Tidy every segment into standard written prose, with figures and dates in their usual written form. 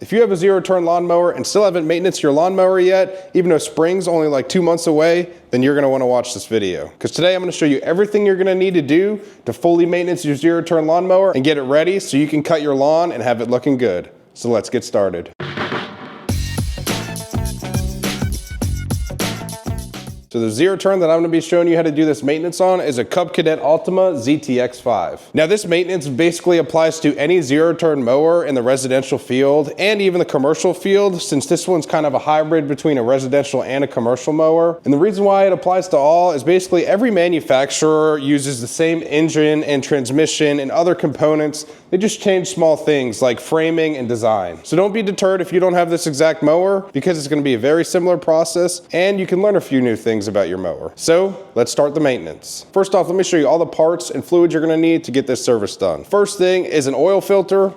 If you have a zero-turn lawnmower and still haven't maintained your lawnmower yet, even though spring's only like 2 months away, then you're gonna wanna watch this video. Because today I'm gonna show you everything you're gonna need to do to fully maintain your zero-turn lawnmower and get it ready so you can cut your lawn and have it looking good. So let's get started. So the zero turn that I'm gonna be showing you how to do this maintenance on is a Cadet Ultima ZTX5. Now this maintenance basically applies to any zero turn mower in the residential field and even the commercial field, since this one's kind of a hybrid between a residential and a commercial mower. And the reason why it applies to all is basically every manufacturer uses the same engine and transmission and other components. They just change small things like framing and design. So don't be deterred if you don't have this exact mower, because it's gonna be a very similar process and you can learn a few new things about your mower. So let's start the maintenance. First off, let me show you all the parts and fluids you're gonna need to get this service done. First thing is an oil filter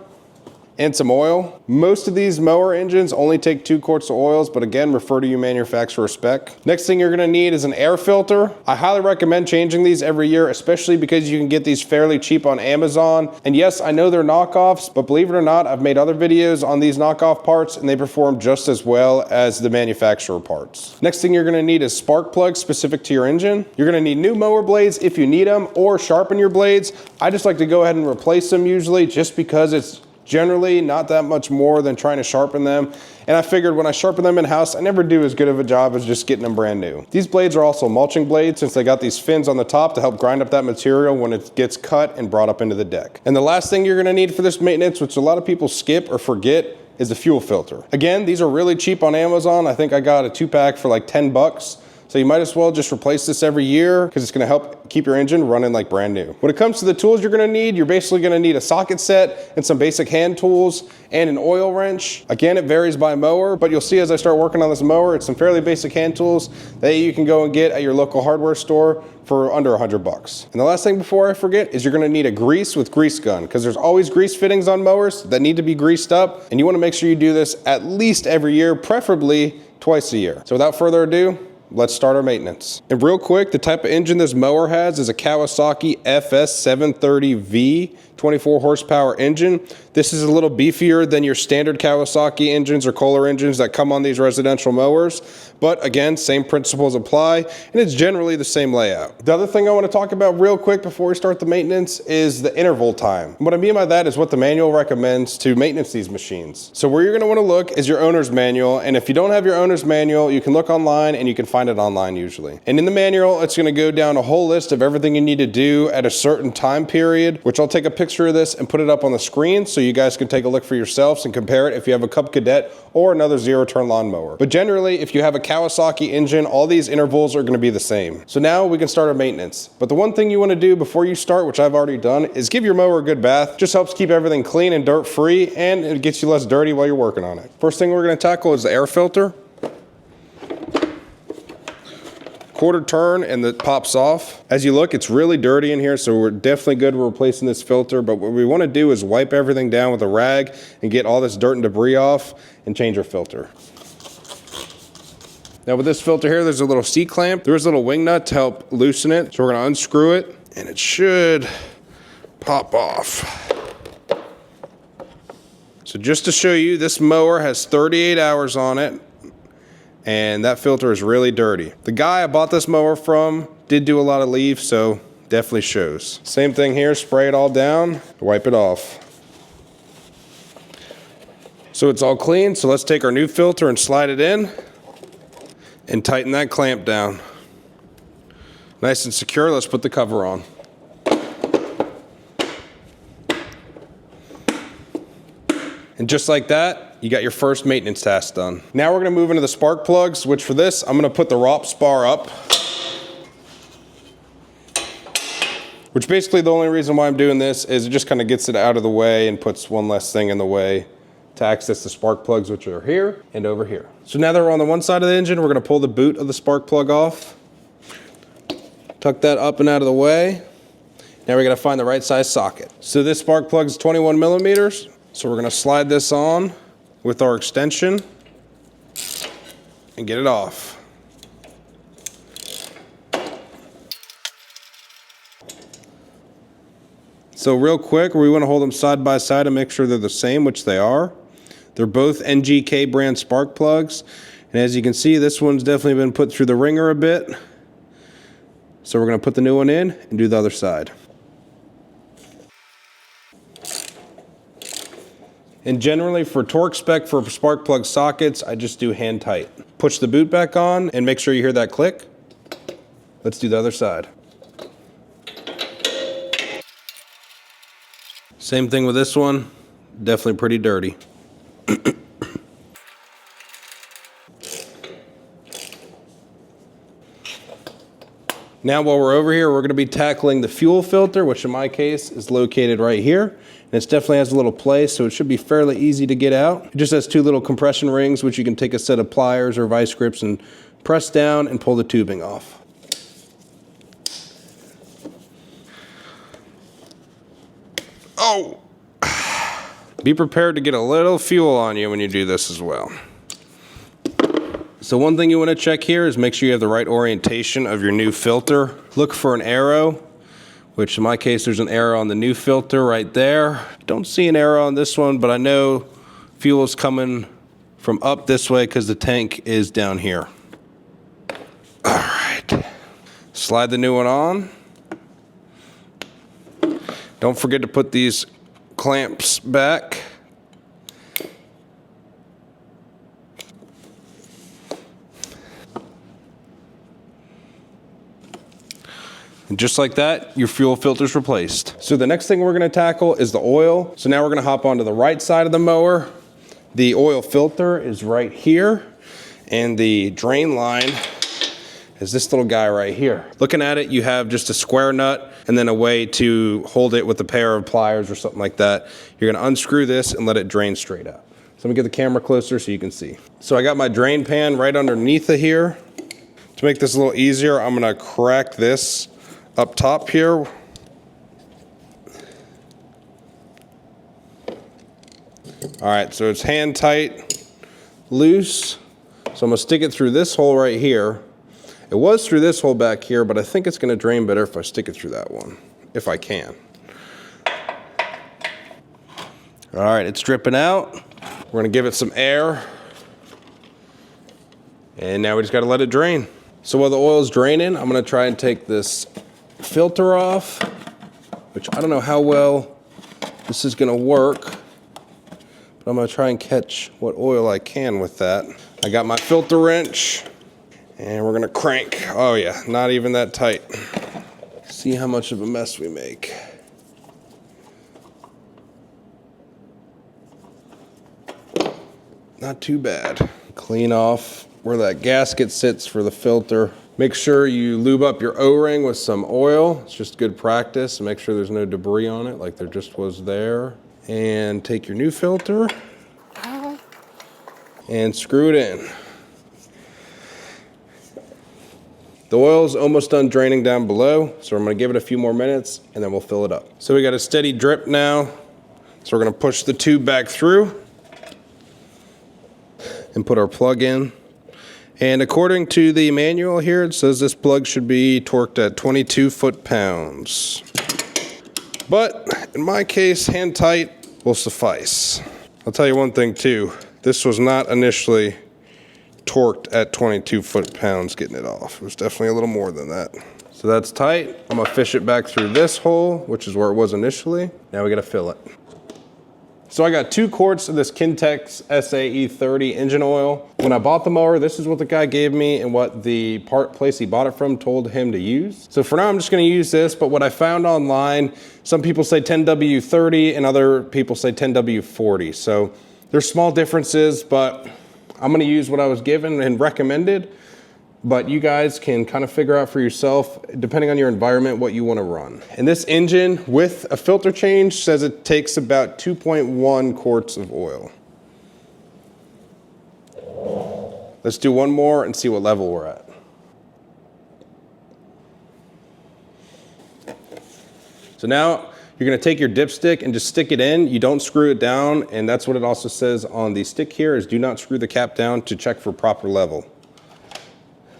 and some oil. Most of these mower engines only take 2 quarts of oils, but again, refer to your manufacturer spec. Next thing you're gonna need is an air filter. I highly recommend changing these every year, especially because you can get these fairly cheap on Amazon. And yes, I know they're knockoffs, but believe it or not, I've made other videos on these knockoff parts and they perform just as well as the manufacturer parts. Next thing you're gonna need is spark plugs specific to your engine. You're gonna need new mower blades if you need them, or sharpen your blades. I just like to go ahead and replace them usually, just because it's generally not that much more than trying to sharpen them. And I figured when I sharpen them in-house, I never do as good of a job as just getting them brand new. These blades are also mulching blades, since they got these fins on the top to help grind up that material when it gets cut and brought up into the deck. And the last thing you're gonna need for this maintenance, which a lot of people skip or forget, is the fuel filter. Again, these are really cheap on Amazon. I think I got a 2-pack for like 10 bucks. So you might as well just replace this every year, because it's gonna help keep your engine running like brand new. When it comes to the tools you're gonna need, you're basically gonna need a socket set and some basic hand tools and an oil wrench. Again, it varies by mower, but you'll see as I start working on this mower, it's some fairly basic hand tools that you can go and get at your local hardware store for under 100 bucks. And the last thing before I forget is you're gonna need a grease with grease gun, because there's always grease fittings on mowers that need to be greased up, and you wanna make sure you do this at least every year, preferably twice a year. So without further ado, let's start our maintenance. And real quick, the type of engine this mower has is a Kawasaki FS730V 24 horsepower engine. This is a little beefier than your standard Kawasaki engines or Kohler engines that come on these residential mowers. But again, same principles apply, and it's generally the same layout. The other thing I want to talk about real quick before we start the maintenance is the interval time. What I mean by that is what the manual recommends to maintenance these machines. So where you're going to want to look is your owner's manual, and if you don't have your owner's manual, you can look online, and you can find it online usually. And in the manual, it's going to go down a whole list of everything you need to do at a certain time period, which I'll take a picture of this and put it up on the screen so you guys can take a look for yourselves and compare it if you have a Cadet or another zero-turn lawnmower. But generally, if you have a Kawasaki engine, all these intervals are going to be the same. So now we can start our maintenance. But the one thing you want to do before you start, which I've already done, is give your mower a good bath. Just helps keep everything clean and dirt-free, and it gets you less dirty while you're working on it. First thing we're going to tackle is the air filter. Quarter turn and it pops off. As you look, it's really dirty in here, so we're definitely good with replacing this filter, but what we want to do is wipe everything down with a rag and get all this dirt and debris off and change our filter. Now with this filter here, there's a little C-clamp. There's a little wing nut to help loosen it, so we're going to unscrew it and it should pop off. So just to show you, this mower has 38 hours on it, and that filter is really dirty. The guy I bought this mower from did do a lot of leaf, so definitely shows. Same thing here, spray it all down, wipe it off. So it's all clean, so let's take our new filter and slide it in and tighten that clamp down. Nice and secure, let's put the cover on. And just like that, you got your first maintenance task done. Now we're gonna move into the spark plugs, which for this, I'm gonna put the ROP spar up. Which basically the only reason why I'm doing this is it just kind of gets it out of the way and puts one less thing in the way to access the spark plugs, which are here and over here. So now that we're on the one side of the engine, we're gonna pull the boot of the spark plug off. Tuck that up and out of the way. Now we gotta find the right size socket. So this spark plug is 21 millimeters. So we're gonna slide this on with our extension and get it off. So real quick, we want to hold them side by side and make sure they're the same, which they are. They're both NGK brand spark plugs. And as you can see, this one's definitely been put through the ringer a bit. So we're going to put the new one in and do the other side. And generally for torque spec for spark plug sockets, I just do hand tight. Push the boot back on and make sure you hear that click. Let's do the other side. Same thing with this one, definitely pretty dirty. Now while we're over here, we're going to be tackling the fuel filter, which in my case is located right here. And it definitely has a little play, so it should be fairly easy to get out. It just has two little compression rings, which you can take a set of pliers or vice grips and press down and pull the tubing off. Oh! Be prepared to get a little fuel on you when you do this as well. So one thing you want to check here is make sure you have the right orientation of your new filter. Look for an arrow, which in my case there's an arrow on the new filter right there. Don't see an arrow on this one, but I know fuel is coming from up this way because the tank is down here. All right, slide the new one on. Don't forget to put these clamps back. And just like that, your fuel filter's replaced. So the next thing we're gonna tackle is the oil. So now we're gonna hop onto the right side of the mower. The oil filter is right here, and the drain line is this little guy right here. Looking at it, you have just a square nut and then a way to hold it with a pair of pliers or something like that. You're gonna unscrew this and let it drain straight out. So let me get the camera closer so you can see. So I got my drain pan right underneath of here. To make this a little easier, I'm gonna crack this up top here. All right, so it's hand tight, loose. So I'm gonna stick it through this hole right here. It was through this hole back here, but I think it's gonna drain better if I stick it through that one, if I can. All right, it's dripping out. We're gonna give it some air. And now we just gotta let it drain. So while the oil is draining, I'm gonna try and take this filter off, which I don't know how well this is gonna work, but I'm gonna try and catch what oil I can with that. I got my filter wrench and we're gonna crank. Oh yeah, not even that tight. See how much of a mess we make. Not too bad. Clean off where that gasket sits for the filter. Make sure you lube up your O-ring with some oil. It's just good practice. Make sure there's no debris on it like there just was there. And take your new filter and screw it in. The oil is almost done draining down below, so I'm gonna give it a few more minutes and then we'll fill it up. So we got a steady drip now. So we're gonna push the tube back through and put our plug in. And according to the manual here, it says this plug should be torqued at 22 foot-pounds. But in my case, hand tight will suffice. I'll tell you one thing too, this was not initially torqued at 22 foot-pounds getting it off. It was definitely a little more than that. So that's tight. I'm gonna fish it back through this hole, which is where it was initially. Now we gotta fill it. So I got 2 quarts of this Kintex SAE30 engine oil. When I bought the mower, this is what the guy gave me and what the part place he bought it from told him to use. So for now, I'm just gonna use this, but what I found online, some people say 10W30 and other people say 10W40. So there's small differences, but I'm gonna use what I was given and recommended, but you guys can kind of figure out for yourself, depending on your environment, what you want to run. And this engine with a filter change says it takes about 2.1 quarts of oil. Let's do one more and see what level we're at. So now you're gonna take your dipstick and just stick it in. You don't screw it down, and that's what it also says on the stick here, is do not screw the cap down to check for proper level.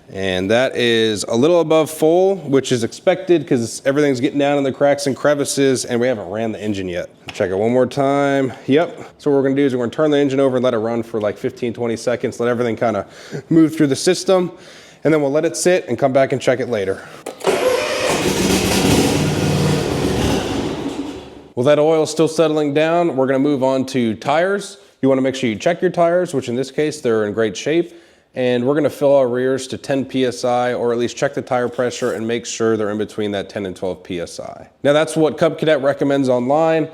And that is a little above full, which is expected because everything's getting down in the cracks and crevices, and we haven't ran the engine yet. Check it one more time. Yep. So what we're gonna do is we're gonna turn the engine over and let it run for like 15, 20 seconds, let everything kind of move through the system, and then we'll let it sit and come back and check it later. Well, that oil's still settling down. We're gonna move on to tires. You wanna make sure you check your tires, which in this case, they're in great shape. And we're gonna fill our rears to 10 PSI, or at least check the tire pressure and make sure they're in between that 10 and 12 PSI. Now that's what Cub Cadet recommends online.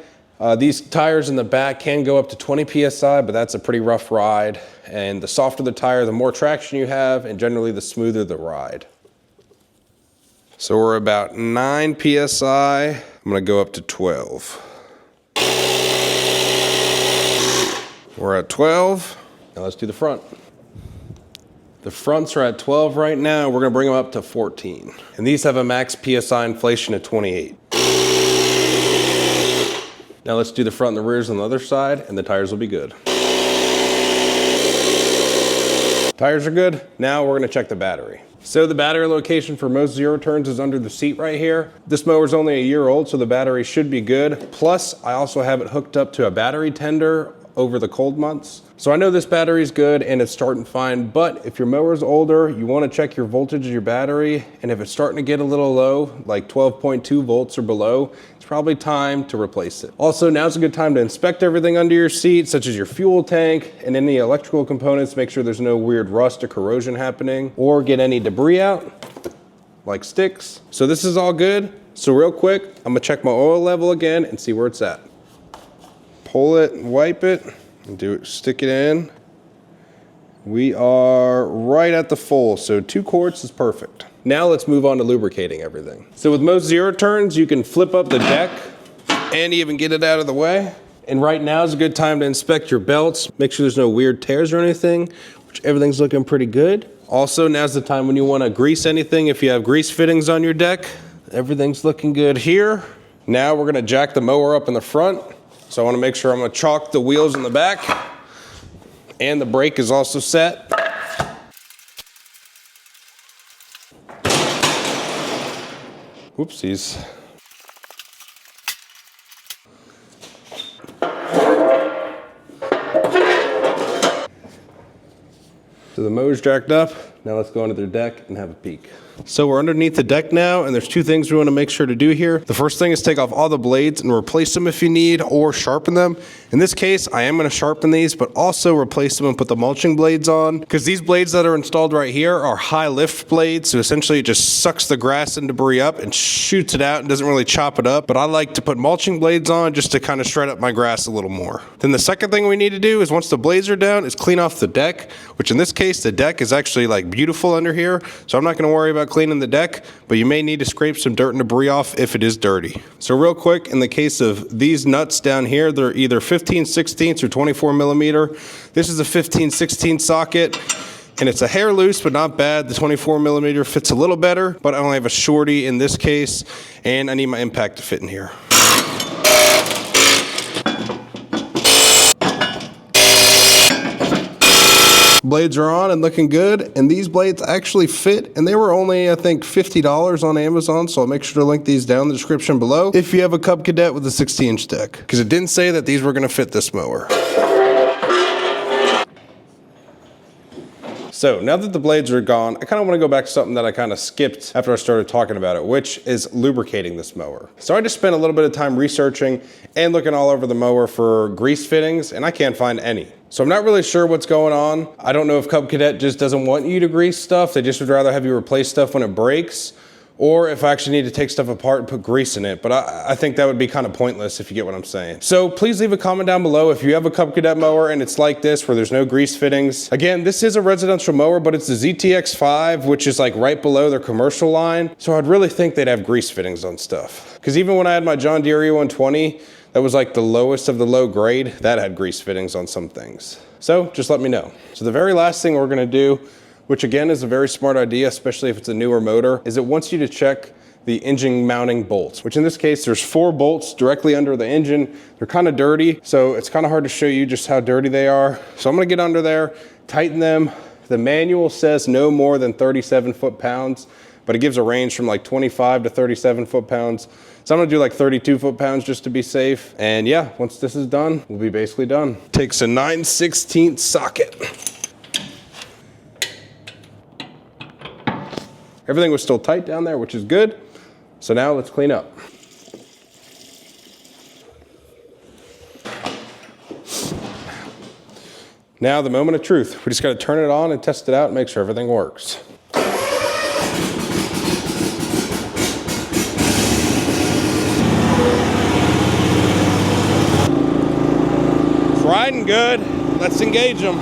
These tires in the back can go up to 20 PSI, but that's a pretty rough ride. And the softer the tire, the more traction you have, and generally the smoother the ride. So we're about 9 PSI. I'm gonna go up to 12. We're at 12. Now let's do the front. The fronts are at 12 right now. We're gonna bring them up to 14. And these have a max PSI inflation of 28. Now let's do the front and the rears on the other side, and the tires will be good. Tires are good. Now we're gonna check the battery. So the battery location for most zero turns is under the seat right here. This mower is only a year old, so the battery should be good. Plus, I also have it hooked up to a battery tender over the cold months. So I know this battery is good and it's starting fine, but if your mower is older, you want to check your voltage of your battery, and if it's starting to get a little low, like 12.2 volts or below, it's probably time to replace it. Also, now's a good time to inspect everything under your seat, such as your fuel tank and any electrical components. Make sure there's no weird rust or corrosion happening, or get any debris out, like sticks. So this is all good. So real quick, I'm gonna check my oil level again and see where it's at. Pull it and wipe it and stick it in. We are right at the full, so 2 quarts is perfect. Now let's move on to lubricating everything. So with most zero turns, you can flip up the deck and even get it out of the way. And right now is a good time to inspect your belts. Make sure there's no weird tears or anything, which everything's looking pretty good. Also, now's the time when you want to grease anything. If you have grease fittings on your deck, everything's looking good here. Now we're gonna jack the mower up in the front. So I want to make sure I'm going to chalk the wheels in the back, and the brake is also set. Whoopsies. So the mower's jacked up. Now let's go under the deck and have a peek. So we're underneath the deck now, and there's 2 things we want to make sure to do here. The first thing is take off all the blades and replace them if you need, or sharpen them. In this case, I am going to sharpen these, but also replace them and put the mulching blades on, because these blades that are installed right here are high lift blades. So essentially it just sucks the grass and debris up and shoots it out and doesn't really chop it up. But I like to put mulching blades on just to kind of shred up my grass a little more. Then the second thing we need to do is, once the blades are down, is clean off the deck, which in this case, the deck is actually like beautiful under here. So I'm not going to worry about cleaning the deck, but you may need to scrape some dirt and debris off if it is dirty. So real quick, in the case of these nuts down here, they're either 15/16 or 24 millimeter. This is a 15/16 socket, and it's a hair loose, but not bad. The 24 millimeter fits a little better, but I only have a shorty in this case, and I need my impact to fit in here. Blades are on and looking good, and these blades actually fit, and they were only, I think, $50 on Amazon, so I'll make sure to link these down in the description below if you have a Cub Cadet with a 60-inch deck, because it didn't say that these were going to fit this mower. So now that the blades are gone, I kind of want to go back to something that I kind of skipped after I started talking about it, which is lubricating this mower. So I just spent a little bit of time researching and looking all over the mower for grease fittings, and I can't find any. So I'm not really sure what's going on. I don't know if Cub Cadet just doesn't want you to grease stuff. They just would rather have you replace stuff when it breaks, or if I actually need to take stuff apart and put grease in it. But I think that would be kind of pointless, if you get what I'm saying. So please leave a comment down below if you have a Cub Cadet mower and it's like this, where there's no grease fittings. Again, this is a residential mower, but it's the ZTX5, which is like right below their commercial line. So I'd really think they'd have grease fittings on stuff. Because even when I had my John Deere E120, that was like the lowest of the low grade, that had grease fittings on some things. So just let me know. So the very last thing we're gonna do, which again is a very smart idea, especially if it's a newer motor, is it wants you to check the engine mounting bolts, which in this case, there's 4 bolts directly under the engine. They're kind of dirty, so it's kind of hard to show you just how dirty they are. So I'm gonna get under there, tighten them. The manual says no more than 37 foot-pounds, but it gives a range from like 25 to 37 foot-pounds. So I'm gonna do like 32 foot-pounds just to be safe. And yeah, once this is done, we'll be basically done. Takes a 9/16 socket. Everything was still tight down there, which is good. So now let's clean up. Now the moment of truth. We just gotta turn it on and test it out and make sure everything works. It's riding good. Let's engage them.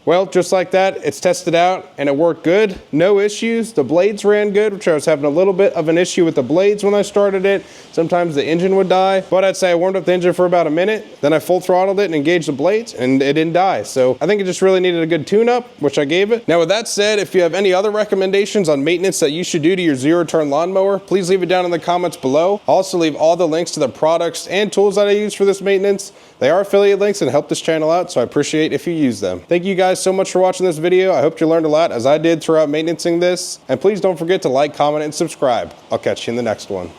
Well, just like that, it's tested out and it worked good. No issues. The blades ran good, which I was having a little bit of an issue with the blades when I started it. Sometimes the engine would die, but I'd say I warmed up the engine for about a minute. Then I full throttled it and engaged the blades and it didn't die. So I think it just really needed a good tune-up, which I gave it. Now with that said, if you have any other recommendations on maintenance that you should do to your zero-turn lawnmower, please leave it down in the comments below. I'll also leave all the links to the products and tools that I use for this maintenance. They are affiliate links and help this channel out, so I appreciate if you use them. Thank you guys so much for watching this video. I hope you learned a lot as I did throughout maintaining this. And please don't forget to like, comment, and subscribe. I'll catch you in the next one.